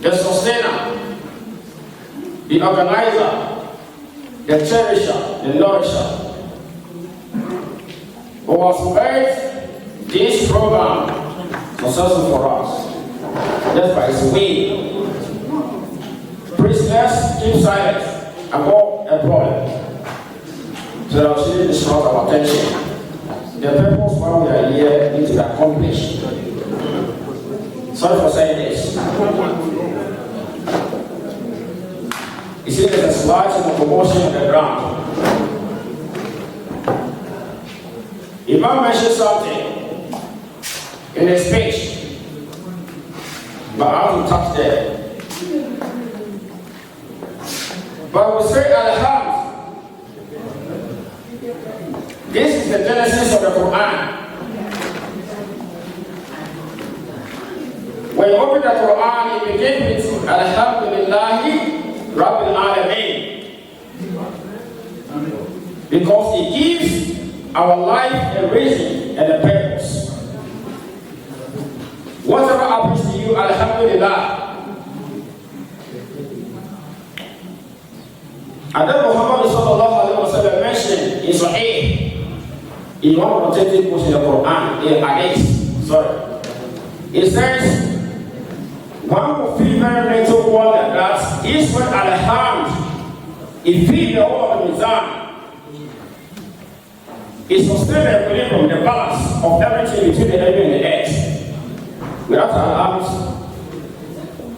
the sustainer, the organizer, the cherisher, the nourisher, who has made this program successful for us just by his will. Please let's keep silent about a problem so that we shouldn't distract our attention. The purpose why we are here needs to be accomplished. Sorry for saying this. You see, there's a slide and a commotion on the ground. Imam mentioned something in his speech, but I haven't touched there. But we say Alhamdulillah. This is the genesis of the Quran. When you open the Quran, it begins with Alhamdulillahi Rabbil Alameen. Because it gives our life a reason and a purpose. Whatever happens to you, Alhamdulillah. And then Muhammad sallallahu alaihi wasallam mentioned in Sahih, in one authentic book in the Quran, in Hadith, it says, one will feel very little wonder that this word Alhamd, it feeds the whole of the Mizan. It sustains the equilibrium, the balance of everything between the heaven and the earth. Without Alhamd,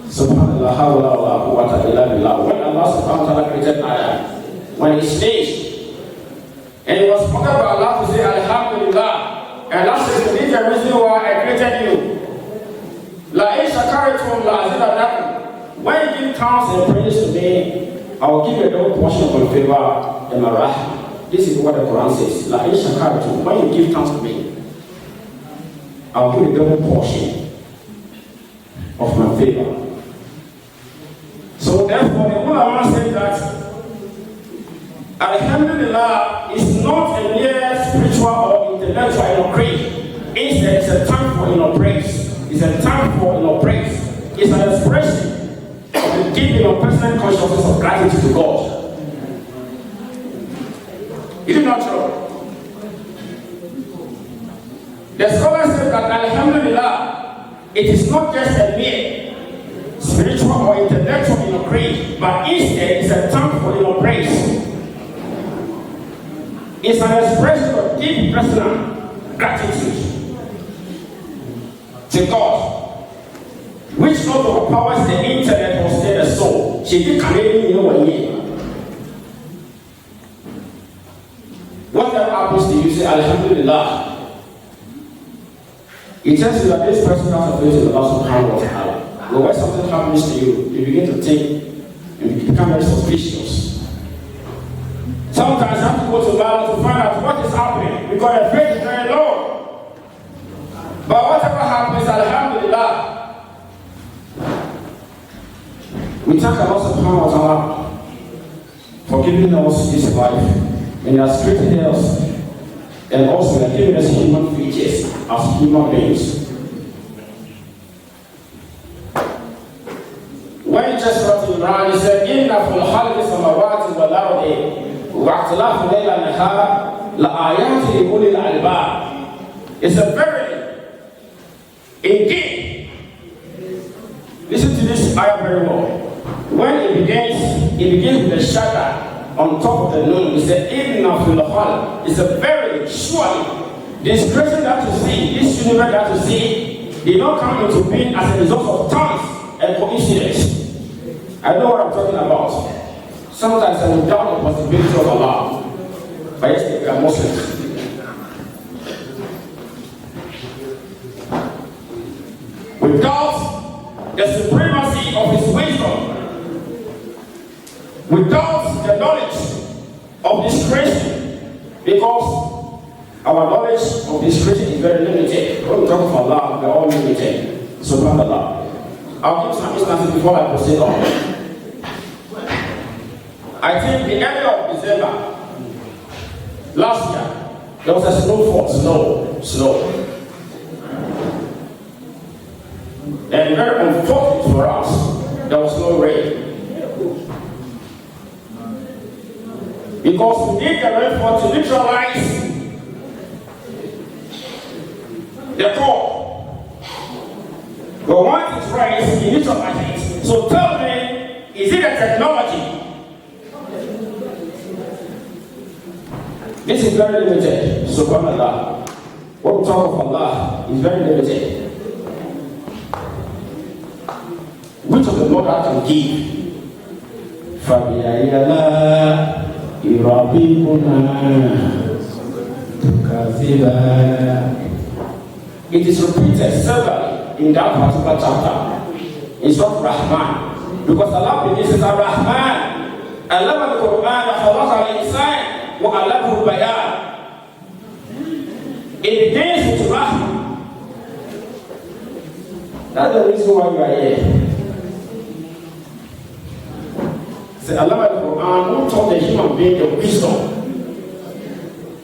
Subhanallah, hawla wa la quwwata illa billah. When Allah subhanahu wa ta'ala created Adam, when he sneezed, and he was spoken by Allah to say Alhamdulillah, and Allah says, this is the reason why I created you. La in shakaritum la azidanakum. When you give thanks and praise to me, I will give you a double portion of my favor and my rahmah. This is what the Quran says. La in shakaritum. When you give thanks to me, I will give you a double portion of my favor. So therefore, the ulama said that Alhamdulillah is not a mere spiritual or intellectual creed. Instead, it's a time for praise. It's a time for praise. It's an expression of the giving of personal consciousness of gratitude to God. Is it not true? The scholar said that Alhamdulillah, it is not just a mere spiritual or intellectual creed, but instead it's a time for praise. It's an expression of deep personal gratitude to God, which not overpowers the intellect or state the soul. She did whatever happens to you, say Alhamdulillah. It tells you that this person has a faith in Allah subhanahu wa ta'ala. But when something happens to you, you begin to think and you become very suspicious. Sometimes you have to go to Bible to find out what is happening because your faith is very low. But whatever happens, Alhamdulillah, we thank Allah subhanahu wa ta'ala for giving us this life and He has created us and also giving us human features as human beings. When you just wrote in Quran, he said, Inna fil khalqi samawati wal ardi wa'akhtilafi layli wan nahari la'ayatin li ulil albab. It's a very indeed. Listen to this ayah very well. When it begins with the shaka on top of the noon. He said, Inna fil khalqi. It's a very surely this creation that you see, this universe that you see, did not come into being as a result of chance and coincidence. I know what I'm talking about. Sometimes I will doubt the possibility of Allah. But yes, we are Muslims. We doubt the supremacy of His wisdom. We doubt the knowledge of this creation. Because our knowledge of this creation is very limited. When we talk of Allah, we are all limited. Subhanallah. I'll give some instances before I proceed on. I think the end of December last year, there was a snowfall, snow. And very unfortunate for us there was no rain. Because we need the rainfall to neutralize the crop. But once it rains, you neutralize it. So tell me, is it a technology? This is very limited. Subhanallah. When we talk of Allah, is very limited. Which of the Lord can give? It is repeated several in that particular chapter. It's not Rahman. Because Allah begins with Rahman. Allah al-Quran, خلق الإنسان وعلمه البيان. It begins with Rahman. That's the reason why you are here. Say Allah al-Quran, who taught the human being the wisdom.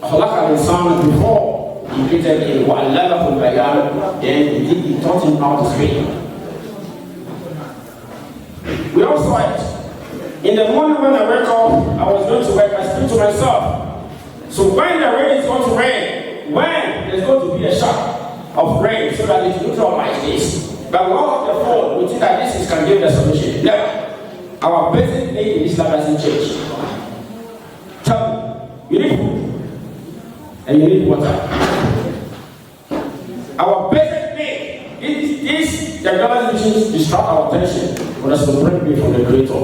خلق الإنسان before he created him وعلمه البيان. Then he taught him how to speak. We all saw it. In the morning when I wake up, I was going to work, I speak to myself. So when the rain is going to rain, when there's going to be a shock of rain so that it neutralizes this. But we all have the phone, we think that this can give the solution. Never. Our basic need in Islam doesn't change. Tell me, you need food and you need water. Our basic need is technology distract our attention for us to break away from the Creator.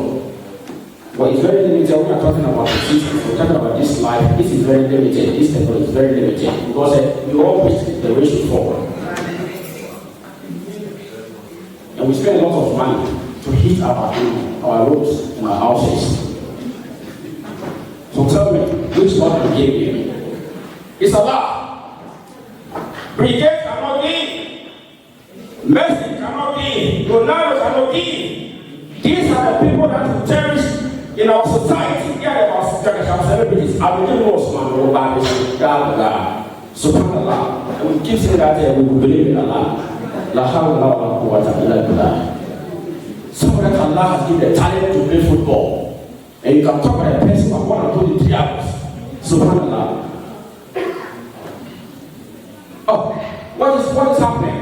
But it's very limited. We are talking about the system. We're talking about this life. This is very limited. This technology is very limited because we all wish the way should forward. And we spend a lot of money to heat our roads and our houses. So tell me, which Lord can give you? It's Allah. Brigade cannot give. Mercy cannot give. Ronaldo cannot give. These are the people that we cherish in our society. Yeah, there are celebrities. I believe most man will buy this. Subhanallah. And we keep saying that we believe in Allah. La hawla wa la quwwata illa billah. Somebody that Allah has given the talent to play football. And you can talk about a person for 1 or 2 to 3 hours. Subhanallah. Oh, what is happening?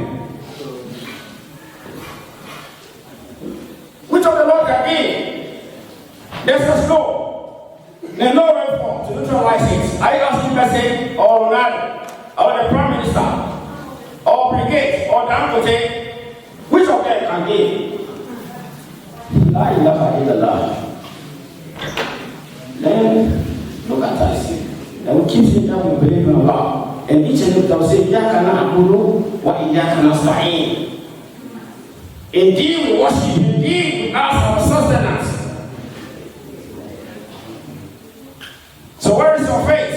Which of the Lord can be? There's a snow. There's no rainfall to neutralize it. Are you asking President or Ronaldo or the Prime Minister or Brigade or Dangote? Which of them can give? La ilaha illallah. Then look at us. And we keep saying that we believe in Allah. And each and every time we say, Iyaka na'budu wa iyaka nasta'in. Indeed we worship, indeed we ask our sustenance. So where is your faith?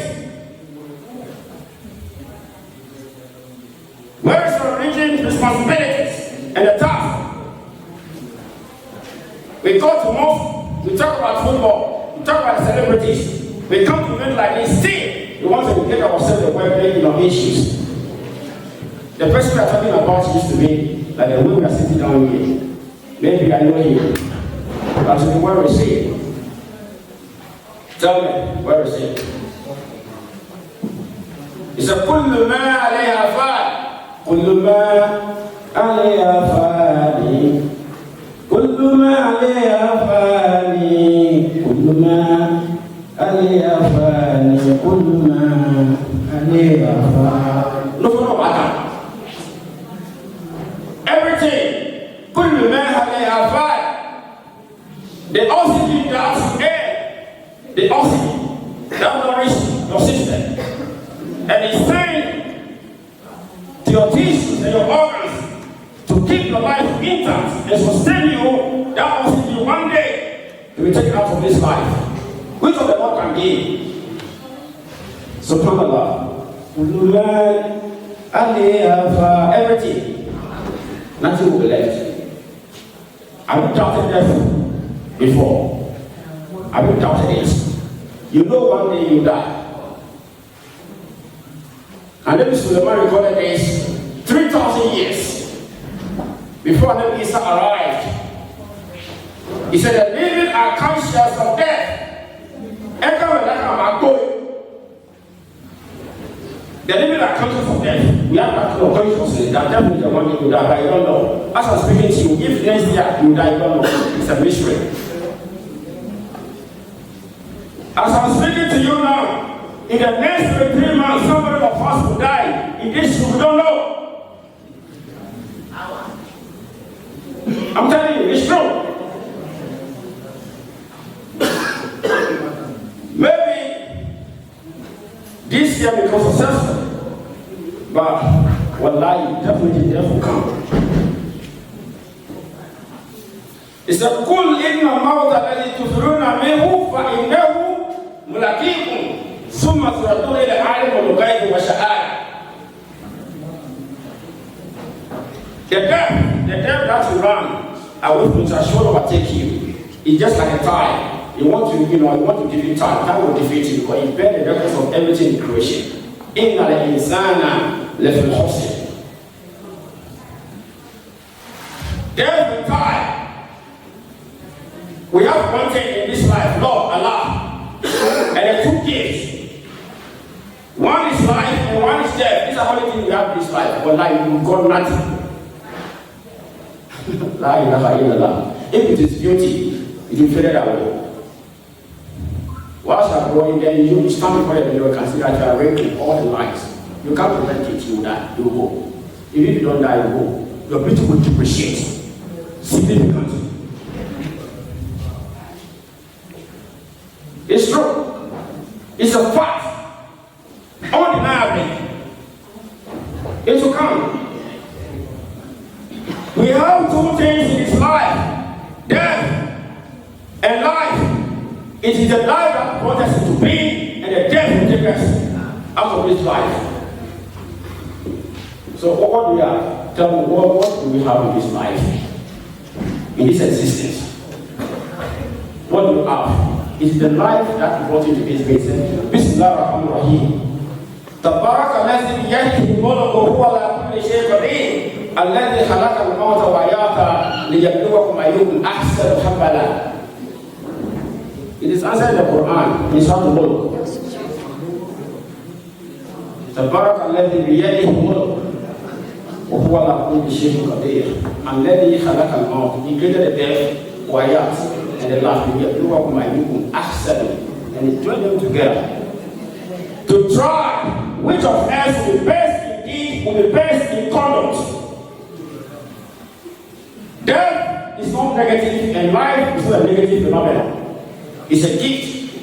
Where is your religion responsibilities and the task? We go to mosque, we talk about football, we talk about celebrities, we come to events like this, still we want to get ourselves the well-being issues. The person we are talking about used to be like the way we are sitting down here. Maybe I know you. But where is it? Tell me, where is it? It's a kullu ma alayha fan. Kullu ma alayha fani. Kullu ma alayha fani. Kullu ma alayha fani. Kullu ma alayha fani. No, matter. Everything. Kullu ma alayha fani. The oxygen that's air. The oxygen that nourishes your system. And it's saying to your tissues and your organs to keep your life intact and sustain you, that oxygen one day to be taken out of this life. Which of the Lord can give? Subhanallah. Everything. Nothing will be left. Have you doubted death before? Have you doubted it? You know one day you die. And Nabi Sulaiman recorded this 3,000 years before Nabi Isa arrived. He said, the living are conscious of death. The living are conscious of death. We have that kind of consciousness that definitely the one day you die, but you don't know. As I'm speaking to you, if next year you die, you don't know. It's a mystery. As I'm speaking to you now, in the next 3 months, somebody of us will die. In this, we don't know. I'm telling you, it's true. Maybe this year becomes successful, but wallahi, definitely death will come. It's a cool in the mouth that to throw a mehu for in nehu mulakikum summa through the alim of the shahada. The death that you run away from shall sure overtake you. It's just like a tie. You want to give you time. Time will defeat you because you bear the records of everything in creation. Inna al-insana lafil khusr. Death will tie. We have one thing in this life, Lord, Allah, and there are 2 gifts. One is life and one is death. These are the only things we have in this life. But life, you got nothing. La ilaha illallah. If it is beauty, it will fade away. Whilst you are growing, then you stand before the mirror and see that you are raking all the lights. You can't prevent it, you will die, you will go. Even if you don't die, you will go. Your beauty will depreciate significantly. It's true. It's a fact. Undeniably. It will come. We have 2 things in this life: death and life. It is the life that brought us into being, and the death will take us out of this life. So what do we have? Tell me, what do we have in this life? In this existence? What do we have? It is the life that brought you to this place. Bismillah ar-Rahman ar-Rahim. تبارك الذي بيده الملك وهو على كل شيء قدير الذي خلق الموت والحياة ليبلوكم أيكم أحسن عملا. It is answered in the Quran in Surah Al-Mulk. تبارك الذي بيده الملك وهو على كل شيء قدير الذي خلق الموت. He created the death, وحياة, and the life. ليبلوكم أيكم أحسن, and he joined them together to try which of us will be best in deed, will be best in conduct. Death is not negative, and life is not a negative phenomenon. It's a gift.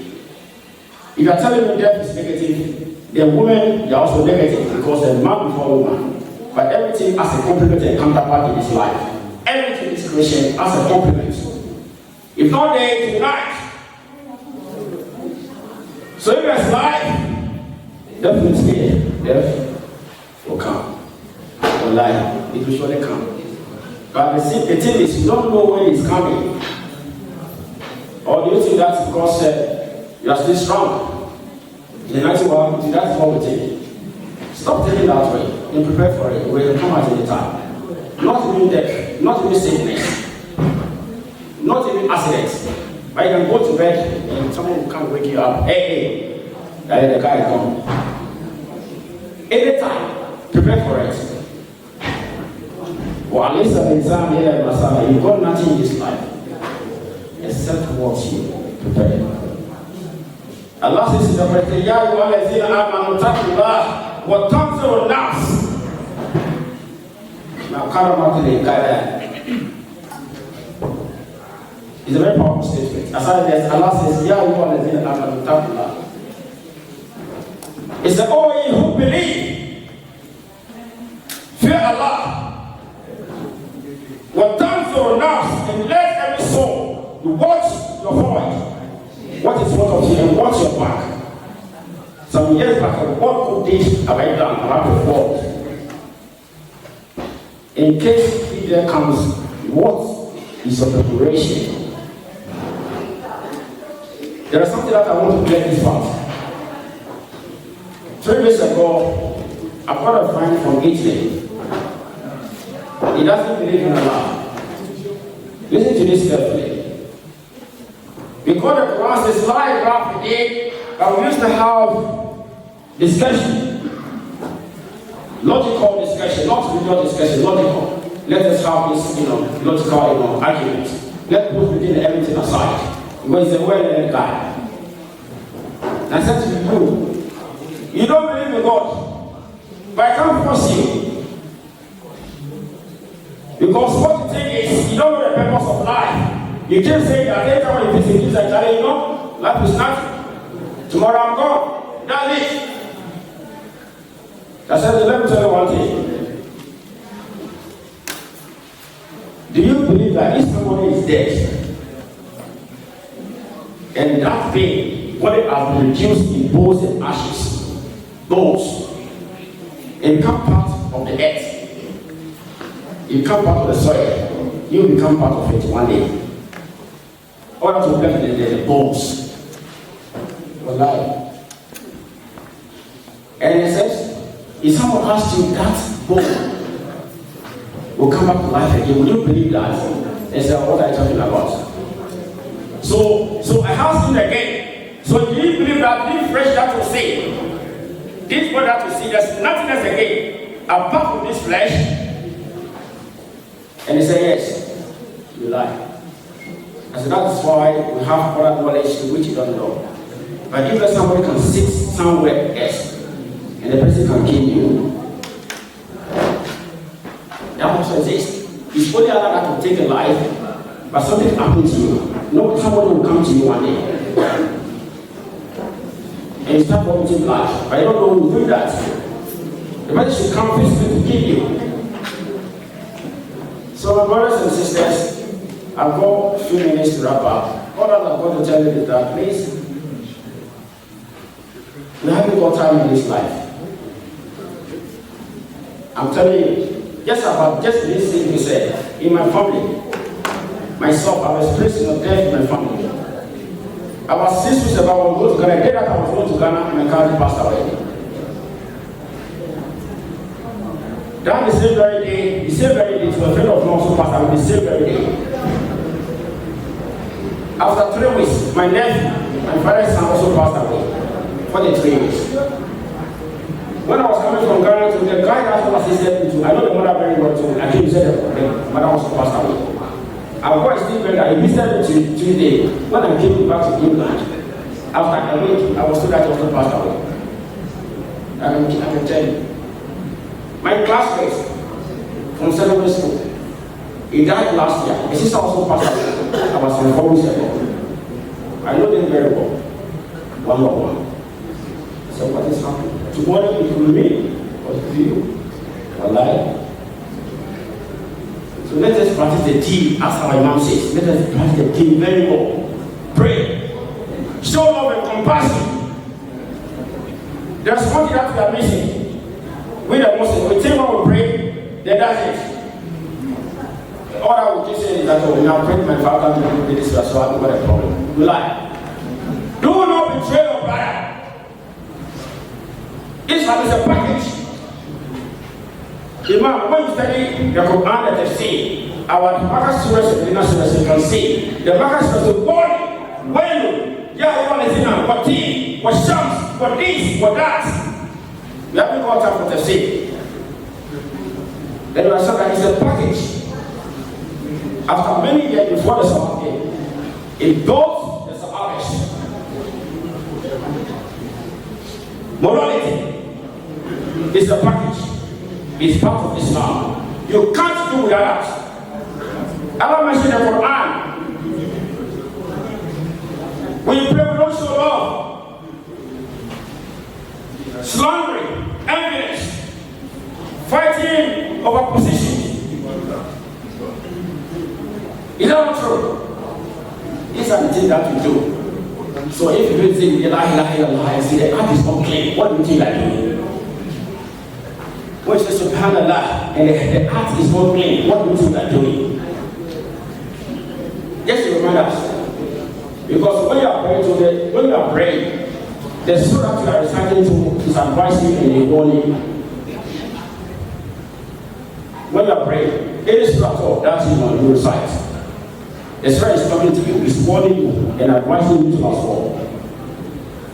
If you are telling me death is negative, then women are also negative because they're man before woman. But everything has a complement and counterpart in this life. Everything is creation has a complement. If not there, tonight. So if there's life, definitely death will come. Or life, it will surely come. But the thing is, you don't know when it's coming. Or do you think that's because you are still strong? The next one, that's what we take. Stop taking that way and prepare for it. It will come at any time. Not even death, not even sickness, not even accidents. But you can go to bed and someone will come wake you up. Hey, the guy is gone. Anytime, prepare for it. Well, at least an exam here at Masala, you've got nothing in this life except what you prepare. Allah says in the Quran, Ya ayyuhallazina amanu taqullah wa tanzuru nafs. Now, Karamatuli Kaya is a very powerful statement. As Allah says, Ya ayyuhallazina amanu taqullah. It's the all ye who believe. Fear Allah. What turns your nafs and let every soul you watch your forward. What is front of you and watch your back. Some years back, what good deeds have I done around the world? In case there comes, what is your preparation? There is something that I want to get this part. 3 days ago, I've got a friend from Italy. He doesn't believe in Allah. Listen to this carefully. Because the Quran says lie graph again, but we used to have discussion. Logical discussion, not religious discussion, logical. Let us have this, logical, argument. Let's put everything aside. Because he's a well-learned guy. And I said to you don't believe in God, but I can't force you. Because what you think is, you don't know the purpose of life. You can't say that every time you visit Jesus, life is nothing. Tomorrow I'm gone. That's it. I said, let me tell you one thing. Do you believe that if somebody is dead, and that thing, what it has been reduced in bones and ashes, bones, and become part of the earth, you become part of the soil, you become part of it one day. All that will be left in the bones. Wallahi. And it says, if someone asks you that bone will come back to life again, will you believe that? And say, what are you talking about? So I asked him again. So do you believe that this flesh that you see, this body that you see, there's nothing else again apart from this flesh? And he said, yes. You lie. I said, that's why we have other knowledge which you don't know. But if somebody can sit somewhere else, and the person can kill you, that also exists. It's only allowed that to take a life, but something happens to you. No, somebody will come to you one day. And you start vomiting blood. But I don't know who will do that. The person should come physically to kill you. So my brothers and sisters, I've got a few minutes to wrap up. All that I've got to tell you is that please, we haven't got time in this life. I'm telling you, just this thing he said, in my family, myself, I was experiencing of death in my family. About 6 weeks ago, I was going to Ghana. The day that I was going to Ghana, my cousin passed away. Then the same very day, to a friend of mine also passed away the same very day. After 3 weeks, my nephew, my father's son also passed away for the 3 weeks. When I was coming from Ghana to the guy that was assisted me to, I know the mother very well too. I came to say the mother was passed away. Our boy still went there. He visited me Tuesday. When I came back to England, after a week, I was told that he was not passed away. I can tell you. My classmate from secondary school, he died last year. His sister also passed away. I was 4 weeks ago. I know them very well. One by one. So what is happening? Tomorrow it will be what to you. Wallahi. So let us practice the deen, as our Imam says. Let us practice the deen very well. Pray. Show love and compassion. There's one thing that we are missing. We the Muslims, we think when we pray, then that's it. All I would just say is that now pray to my father to do this, so I don't have a problem. We lie. Do not betray your brother. Islam is a package. Imam, when you study the Quran and the Tafsir, our Makkah Surah and the Surah, you can see the Makkah Surah is born when you want to what tea, what shams, what this, what that. We haven't got time for Tafsir. Then you are saying that it's a package. After many years before the Sabbath came, it built the Sabbath. Morality is a package. It's part of Islam. You can't do without that. Allah mentioned the Quran. When you pray, we don't show love. Slandering, enviness, fighting over positions. Is that not true? These are the things that we do. So if you think the La ilaha illallah and say the act is unclean, what do you think I do? When you say subhanallah and the act is unclean, what do you think I do? Just to remind us. Because when you are praying, the surah that you are reciting to is advising you and warning. When you are praying, any surah that you recite, The Surah is talking to you, is warning you and advising you to not fall.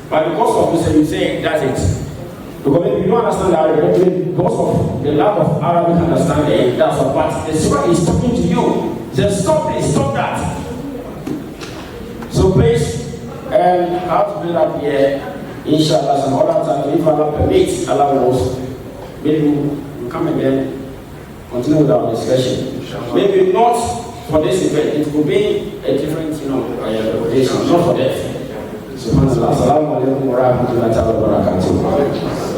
But because of this, you say that's it. Because maybe you don't understand Arabic, because of the lack of Arabic understanding, that's a part. The Surah is talking to you. He says, stop this, stop that. So please, how to build up here, inshallah, some other time, if Allah permits, Allah knows, maybe we'll come again, continue with our discussion. Maybe not for this event, it could be a different, preparation, not for that. Subhanallah, assalamu alaikum wa rahmatullahi wa barakatuh.